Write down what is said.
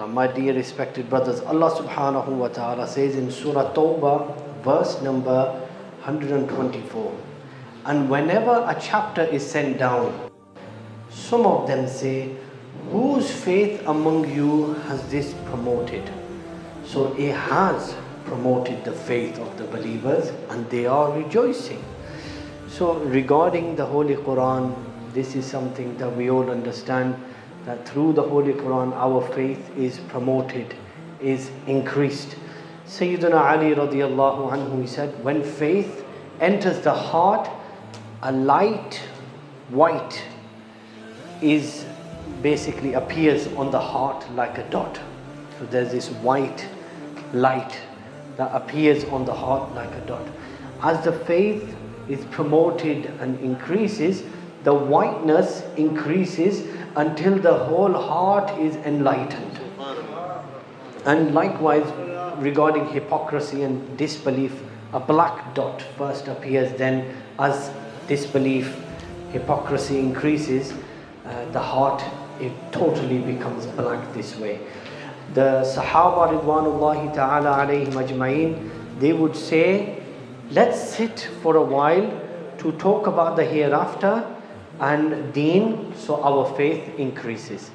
My dear respected brothers, Allah subhanahu wa ta'ala says in Surah Tawbah, verse number 124, and whenever a chapter is sent down, some of them say, whose faith among you has this promoted? So it has promoted the faith of the believers and they are rejoicing. So regarding the Holy Quran, this is something that we all understand, that through the Holy Quran our faith is promoted, is increased. Sayyidina Ali radiallahu anhu, he said, when faith enters the heart, a light white is basically appears on the heart like a dot. So there's this white light that appears on the heart like a dot. As the faith is promoted and increases, the whiteness increases until the whole heart is enlightened. And likewise, regarding hypocrisy and disbelief, a black dot first appears, then as disbelief, hypocrisy increases, the heart, it totally becomes black this way. The Sahaba Ridwanullahi Ta'ala alayhim ajma'in, they would say, let's sit for a while to talk about the hereafter and deen, so our faith increases.